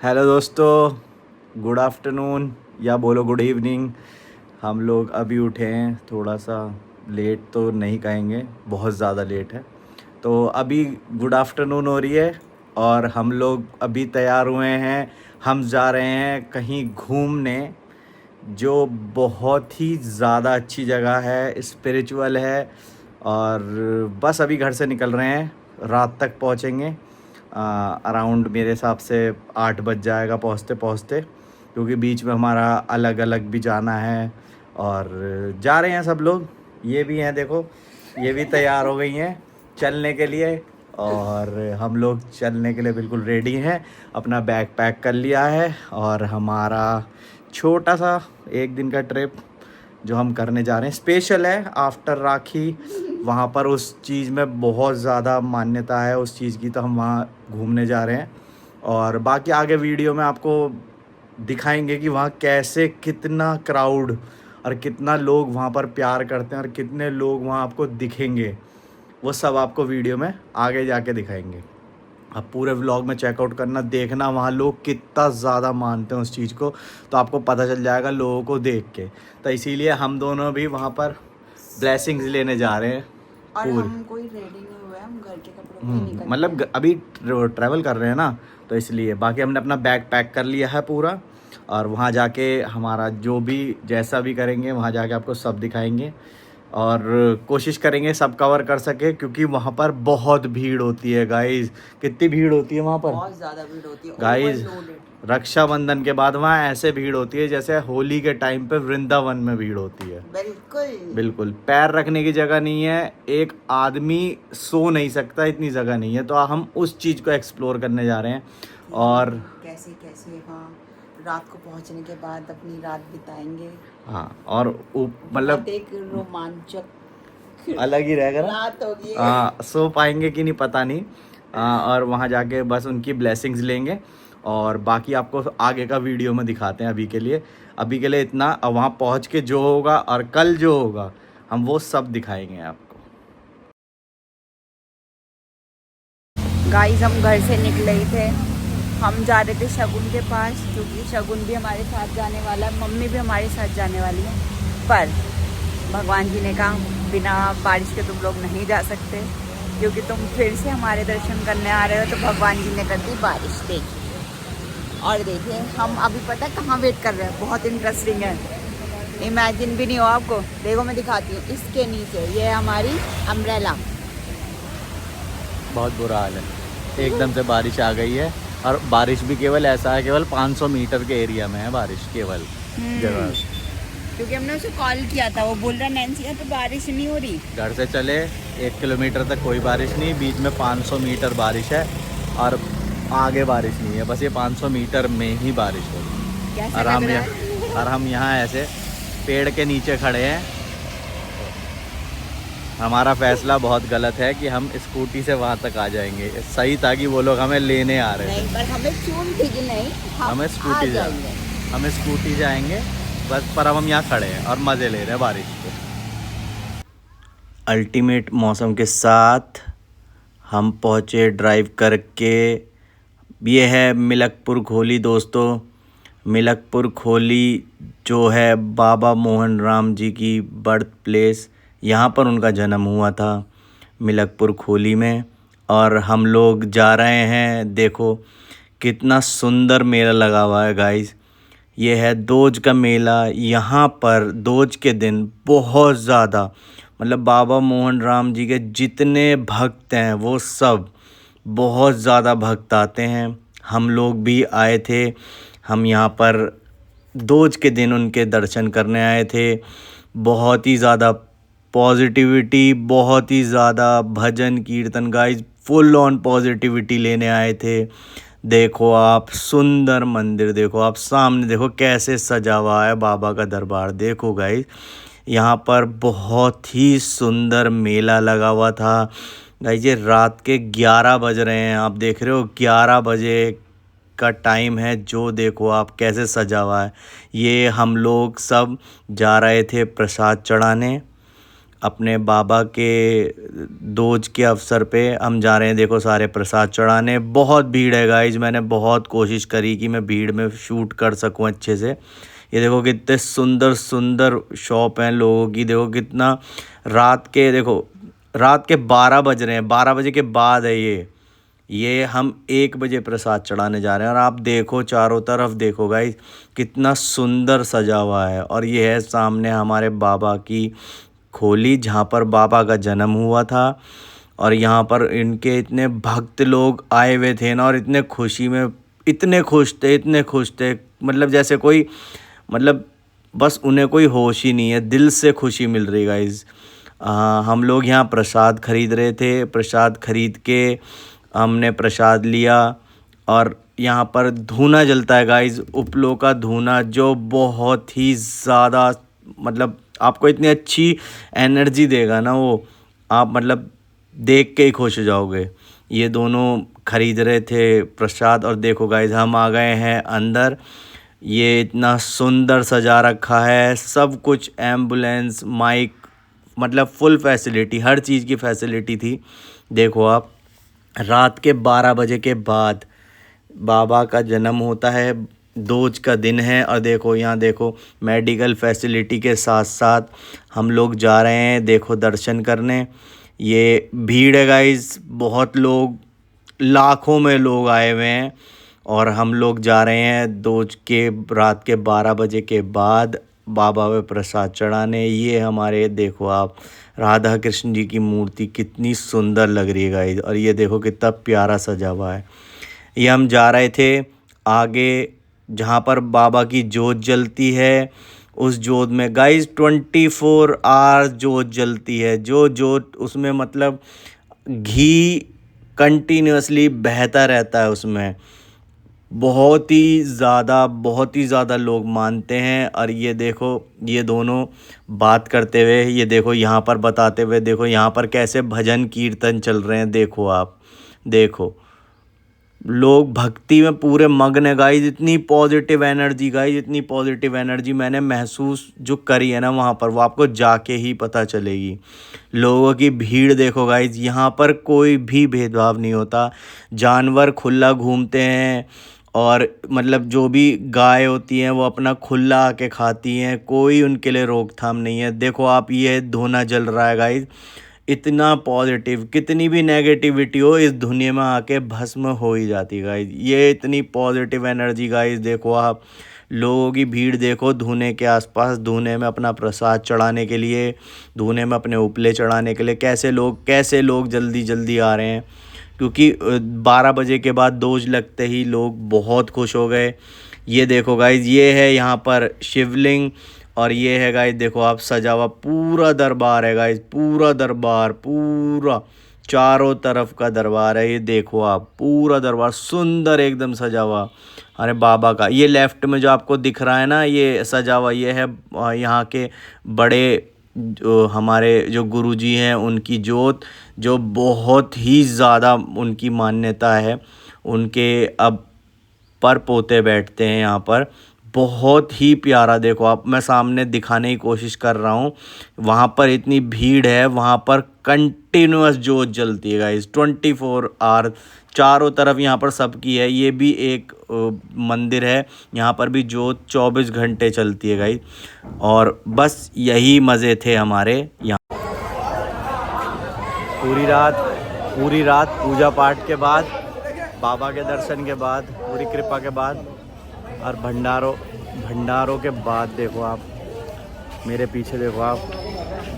Hello दोस्तों, good afternoon या बोलो गुड इवनिंग। हम लोग अभी उठे हैं, थोड़ा सा लेट तो नहीं कहेंगे, बहुत ज़्यादा लेट है। तो अभी गुड आफ्टरनून हो रही है और हम लोग अभी तैयार हुए हैं। हम जा रहे हैं कहीं घूमने, जो बहुत ही ज़्यादा अच्छी जगह है, स्पिरिचुअल है। और बस अभी घर से निकल रहे हैं, रात तक पहुँचेंगे। अराउंड मेरे हिसाब से 8 बज जाएगा पहुँचते पहुँचते, क्योंकि बीच में हमारा अलग अलग भी जाना है। और जा रहे हैं सब लोग, ये भी हैं देखो, ये भी तैयार हो गई हैं चलने के लिए। और हम लोग चलने के लिए बिल्कुल रेडी हैं, अपना बैग पैक कर लिया है। और हमारा छोटा सा एक दिन का ट्रिप जो हम करने जा रहे हैं स्पेशल है आफ्टर राखी। वहाँ पर उस चीज़ में बहुत ज़्यादा मान्यता है उस चीज़ की, तो हम वहाँ घूमने जा रहे हैं। और बाकी आगे वीडियो में आपको दिखाएंगे कि वहाँ कैसे कितना क्राउड और कितना लोग वहाँ पर प्यार करते हैं और कितने लोग वहाँ आपको दिखेंगे। वो सब आपको वीडियो में आगे जाके दिखाएंगे। आप पूरे व्लॉग में चेकआउट करना, देखना वहाँ लोग कितना ज़्यादा मानते हैं उस चीज़ को, तो आपको पता चल जाएगा लोगों को देख के। तो इसीलिए हम दोनों भी वहाँ पर ब्लेसिंग्स लेने जा रहे हैं। और हम कोई रेडी नहीं हुए, हम घर के कपड़ों में निकल मतलब अभी ट्रैवल कर रहे हैं ना, तो इसलिए। बाकी हमने अपना बैग पैक कर लिया है पूरा, और वहाँ जाके हमारा जो भी जैसा भी करेंगे वहाँ जाके आपको सब दिखाएंगे। और कोशिश करेंगे सब कवर कर सके, क्योंकि वहाँ पर बहुत भीड़ होती है गाइस। कितनी भीड़ होती है वहाँ पर बहुत ज़्यादा भीड़ होती है गाइस। ओवरलोडेड। रक्षाबंधन के बाद वहाँ ऐसे भीड़ होती है जैसे होली के टाइम पे वृंदावन में भीड़ होती है। बिल्कुल बिल्कुल पैर रखने की जगह नहीं है, एक आदमी सो नहीं सकता, इतनी जगह नहीं है। तो हम उस चीज़ को एक्सप्लोर करने जा रहे हैं। और कैसे कैसे वहाँ रात को पहुँचने के बाद अपनी रात बिताएंगे। हाँ, और मतलब एक रोमांचक अलग ही रहेगा ना। रात होगी। हाँ, सो पाएंगे कि नहीं पता नहीं। और वहाँ जाके बस उनकी ब्लेसिंग्स लेंगे, और बाकी आपको आगे का वीडियो में दिखाते हैं। अभी के लिए इतना। अब वहाँ पहुँच के जो होगा और कल जो होगा हम वो सब दिखाएंगे आपको। गाइस हम घर से निकले ही थे, हम जा रहे थे शगुन के पास, क्योंकि शगुन भी हमारे साथ जाने वाला है, मम्मी भी हमारे साथ जाने वाली है। पर भगवान जी ने कहा बिना बारिश के तुम लोग नहीं जा सकते, क्योंकि तुम फिर से हमारे दर्शन करने आ रहे हो। तो भगवान जी ने कर दी बारिश। देखिए, और देखिए हम अभी पता है कहाँ वेट कर रहे हैं, बहुत इंटरेस्टिंग है, इमेजिन भी नहीं हो आपको। देखो मैं दिखाती हूँ, इसके नीचे ये है हमारी अम्ब्रेला। बहुत बुरा हाल है, एकदम से बारिश आ गई है। और बारिश भी केवल ऐसा है, केवल 500 मीटर के एरिया में है बारिश केवल जगह। क्योंकि हमने उसे कॉल किया था, वो बोल रहा नैन्सी यहाँ पे बारिश नहीं हो रही। घर से चले 1 किलोमीटर तक कोई बारिश नहीं, बीच में 500 मीटर बारिश है और आगे बारिश नहीं है, बस ये 500 मीटर में ही बारिश हो रही है। और हम यहाँ ऐसे पेड़ के नीचे खड़े हैं। हमारा फैसला बहुत गलत है कि हम स्कूटी से वहाँ तक आ जाएंगे। सही था कि वो लोग हमें लेने आ रहे थे। नहीं, पर हमें चून थी कि नहीं, हमें स्कूटी जाएंगे बस। पर अब हम यहाँ खड़े हैं और मज़े ले रहे हैं बारिश के। अल्टीमेट मौसम के साथ हम पहुँचे ड्राइव करके। ये है मिलकपुर खोली दोस्तों। मिलकपुर खोली जो है बाबा मोहन राम जी की बर्थ प्लेस, यहाँ पर उनका जन्म हुआ था, मिलकपुर खोली में। और हम लोग जा रहे हैं, देखो कितना सुंदर मेला लगा हुआ है गाइस। ये है दोज का मेला। यहाँ पर दोज के दिन बहुत ज़्यादा, मतलब बाबा मोहन राम जी के जितने भक्त हैं वो सब बहुत ज़्यादा भक्त आते हैं। हम लोग भी आए थे, हम यहाँ पर दोज के दिन उनके दर्शन करने आए थे। बहुत ही ज़्यादा पॉजिटिविटी, बहुत ही ज़्यादा भजन कीर्तन गाइस, फुल ऑन पॉजिटिविटी लेने आए थे। देखो आप सुंदर मंदिर, देखो आप सामने, देखो कैसे सजा हुआ है बाबा का दरबार। देखो गाइस, यहाँ पर बहुत ही सुंदर मेला लगा हुआ था गाइस। ये रात के 11 बज रहे हैं, आप देख रहे हो 11 बजे का टाइम है। जो देखो आप कैसे सजा हुआ है। ये हम लोग सब जा रहे थे प्रसाद चढ़ाने। अपने बाबा के दोज के अवसर पे हम जा रहे हैं। देखो सारे प्रसाद चढ़ाने। बहुत भीड़ है गाइज, मैंने बहुत कोशिश करी कि मैं भीड़ में शूट कर सकूं अच्छे से। ये देखो कितने सुंदर सुंदर शॉप हैं लोगों की। देखो कितना रात के, देखो रात के 12 बज रहे हैं, 12 बजे के बाद है ये हम 1 बजे प्रसाद चढ़ाने जा रहे हैं। और आप देखो चारों तरफ, देखो गाइस कितना सुंदर सजा हुआ है। और ये है सामने हमारे बाबा की खोली, जहाँ पर बाबा का जन्म हुआ था। और यहाँ पर इनके इतने भक्त लोग आए हुए थे ना, और इतने खुशी में, इतने खुश थे, इतने खुश थे, मतलब जैसे कोई, मतलब बस उन्हें कोई होश ही नहीं है, दिल से खुशी मिल रही गाइस। हम लोग यहाँ प्रसाद खरीद रहे थे। प्रसाद खरीद के हमने प्रसाद लिया। और यहाँ पर धूना जलता है गाइस, उपलों का धूना, जो बहुत ही ज़्यादा, मतलब आपको इतनी अच्छी एनर्जी देगा ना वो, आप मतलब देख के ही खुश हो जाओगे। ये दोनों खरीद रहे थे प्रसाद। और देखो गाइस हम आ गए हैं अंदर। ये इतना सुंदर सजा रखा है, सब कुछ, एम्बुलेंस, माइक, मतलब फुल फैसिलिटी, हर चीज़ की फैसिलिटी थी। देखो आप, रात के 12 बजे के बाद बाबा का जन्म होता है, दोज का दिन है। और देखो यहाँ देखो मेडिकल फैसिलिटी के साथ साथ हम लोग जा रहे हैं, देखो दर्शन करने। ये भीड़ है गाइस, बहुत लोग, लाखों में लोग आए हुए हैं। और हम लोग जा रहे हैं दोज के रात के 12 बजे के बाद बाबा पे प्रसाद चढ़ाने। ये हमारे, देखो आप, राधा कृष्ण जी की मूर्ति कितनी सुंदर लग रही है गाइस। और ये देखो कितना प्यारा सजा हुआ है। ये हम जा रहे थे आगे, जहाँ पर बाबा की जोत जलती है। उस जोत में गाइस 24 आवर जोत जलती है। जो जोत उसमें, मतलब घी कंटिन्यूसली बहता रहता है उसमें। बहुत ही ज़्यादा लोग मानते हैं। और ये देखो ये दोनों बात करते हुए, ये देखो यहाँ पर बताते हुए, देखो यहाँ पर कैसे भजन कीर्तन चल रहे हैं। देखो आप, देखो लोग भक्ति में पूरे मग्न है गाइस। इतनी पॉजिटिव एनर्जी गाइस, इतनी पॉजिटिव एनर्जी मैंने महसूस जो करी है ना वहाँ पर, वो आपको जाके ही पता चलेगी। लोगों की भीड़ देखो गाइस, यहाँ पर कोई भी भेदभाव नहीं होता। जानवर खुला घूमते हैं, और मतलब जो भी गाय होती हैं वो अपना खुला आके खाती हैं, कोई उनके लिए रोकथाम नहीं है। देखो आप, ये धुना जल रहा है गाइस, इतना पॉजिटिव, कितनी भी नेगेटिविटी हो इस दुनिया में आके भस्म हो ही जाती है गाइस। ये इतनी पॉजिटिव एनर्जी गाइस। देखो आप, लोगों की भीड़ देखो धुने के आसपास, धुने में अपना प्रसाद चढ़ाने के लिए, धुने में अपने उपले चढ़ाने के लिए कैसे लोग जल्दी जल्दी आ रहे हैं। क्योंकि 12 बजे के बाद दोज लगते ही लोग बहुत खुश हो गए। ये देखो गाइज, ये है यहाँ पर शिवलिंग। और ये है गाइज, देखो आप, सजा हुआ पूरा दरबार है गाइज, पूरा दरबार, पूरा चारों तरफ का दरबार है। ये देखो आप, पूरा दरबार सुंदर एकदम सजा हुआ। अरे बाबा का ये लेफ्ट में जो आपको दिख रहा है ना, ये सजा हुआ, ये है यहाँ के बड़े, जो हमारे जो गुरुजी हैं उनकी जोत, जो बहुत ही ज़्यादा उनकी मान्यता है। उनके अब पर पोते बैठते हैं यहाँ पर, बहुत ही प्यारा। देखो आप, मैं सामने दिखाने की कोशिश कर रहा हूँ, वहाँ पर इतनी भीड़ है, वहाँ पर कंटिन्यूअस जोत जलती है गाइस, 24 आवर, चारों तरफ यहाँ पर सबकी है। ये भी एक मंदिर है, यहाँ पर भी जोत 24 घंटे चलती है गाइस। और बस यही मज़े थे हमारे यहाँ। पूरी रात पूजा पाठ के बाद, बाबा के दर्शन के बाद, पूरी कृपा के बाद, और भंडारों के बाद देखो आप, मेरे पीछे देखो आप,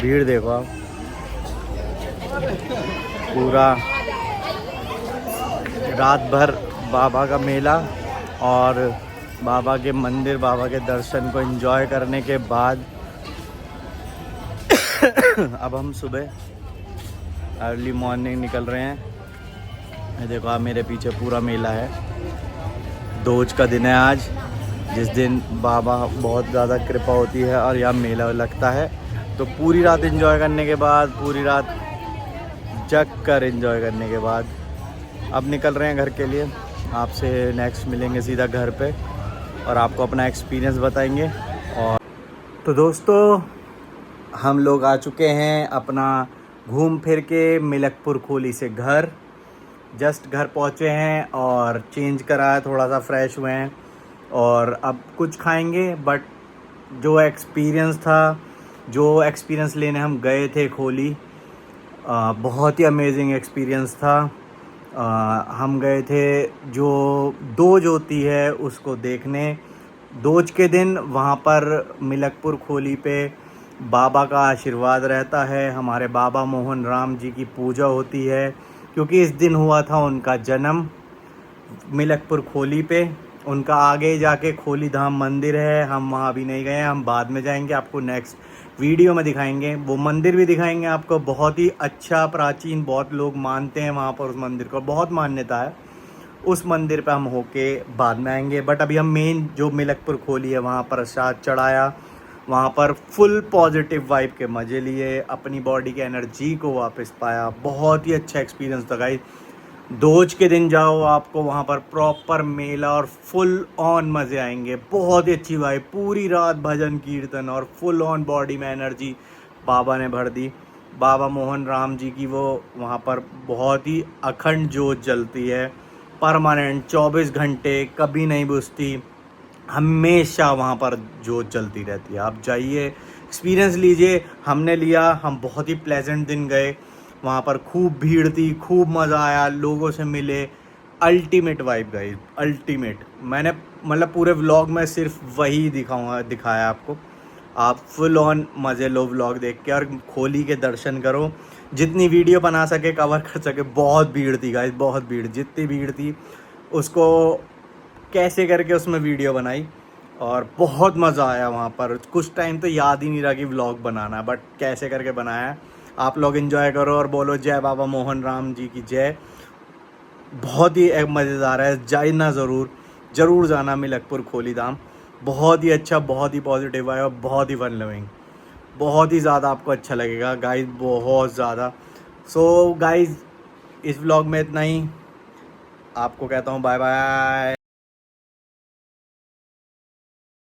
भीड़ देखो आप, पूरा रात भर बाबा का मेला और बाबा के मंदिर, बाबा के दर्शन को एंजॉय करने के बाद अब हम सुबह अर्ली मॉर्निंग निकल रहे हैं। ये देखो आप, मेरे पीछे पूरा मेला है। दोज का दिन है आज, जिस दिन बाबा बहुत ज़्यादा कृपा होती है और यहाँ मेला लगता है। तो पूरी रात एंजॉय करने के बाद, पूरी रात जग कर एंजॉय करने के बाद अब निकल रहे हैं घर के लिए। आपसे नेक्स्ट मिलेंगे सीधा घर पे और आपको अपना एक्सपीरियंस बताएंगे। और तो दोस्तों, हम लोग आ चुके हैं अपना घूम फिर के मिलकपुर खोली से घर। जस्ट घर पहुँचे हैं और चेंज करा है, थोड़ा सा फ्रेश हुए हैं और अब कुछ खाएंगे। बट जो एक्सपीरियंस लेने हम गए थे खोली, बहुत ही अमेजिंग एक्सपीरियंस था। हम गए थे जो दोज होती है उसको देखने। दोज के दिन वहाँ पर मिलकपुर खोली पे बाबा का आशीर्वाद रहता है। हमारे बाबा मोहन राम जी की पूजा होती है क्योंकि इस दिन हुआ था उनका जन्म मिलकपुर खोली पे। उनका आगे जाके खोली धाम मंदिर है, हम वहाँ अभी नहीं गए हैं, हम बाद में जाएंगे, आपको नेक्स्ट वीडियो में दिखाएंगे। वो मंदिर भी दिखाएंगे आपको, बहुत ही अच्छा प्राचीन, बहुत लोग मानते हैं वहाँ पर उस मंदिर को, बहुत मान्यता है। उस मंदिर पे हम होके बाद में आएंगे। बट अभी हम मेन जो मिलकपुर खोली है वहाँ प्रसाद चढ़ाया, वहाँ पर फुल पॉजिटिव वाइब के मज़े लिए, अपनी बॉडी के एनर्जी को वापस पाया। बहुत ही अच्छा एक्सपीरियंस था गाइस। दोज के दिन जाओ, आपको वहाँ पर प्रॉपर मेला और फुल ऑन मज़े आएंगे। बहुत ही अच्छी वाइब, पूरी रात भजन कीर्तन और फुल ऑन बॉडी में एनर्जी बाबा ने भर दी। बाबा मोहन राम जी की वो वहाँ पर बहुत ही अखंड जोत जलती है, परमानेंट 24 घंटे, कभी नहीं बुझती, हमेशा वहाँ पर जोत जलती रहती है। आप जाइए, एक्सपीरियंस लीजिए। हमने लिया, हम बहुत ही प्लेजेंट दिन गए। वहाँ पर खूब भीड़ थी, खूब मज़ा आया, लोगों से मिले। Ultimate vibe guys, ultimate. मैंने मतलब पूरे व्लॉग में सिर्फ वही दिखाया आपको। आप फुल ऑन मज़े लो व्लॉग देख के और खोली के दर्शन करो, जितनी वीडियो बना सके कवर कर सके। बहुत भीड़ थी गाइस, बहुत भीड़, जितनी भीड़ थी उसको कैसे करके उसमें वीडियो बनाई और बहुत मज़ा आया वहाँ पर। कुछ टाइम तो याद ही नहीं रहा कि व्लॉग बनाना, बट कैसे करके बनाया है। आप लोग एंजॉय करो और बोलो जय बाबा मोहन राम जी की जय। बहुत ही मज़ेदार है, जाना ज़रूर जाना मिलकपुर खोली धाम। बहुत ही अच्छा, बहुत ही पॉजिटिव है और बहुत ही फन लविंग, बहुत ही ज़्यादा आपको अच्छा लगेगा गाइस, बहुत ज़्यादा। सो गाइस, इस व्लॉग में इतना ही। आपको कहता हूँ बाय बाय।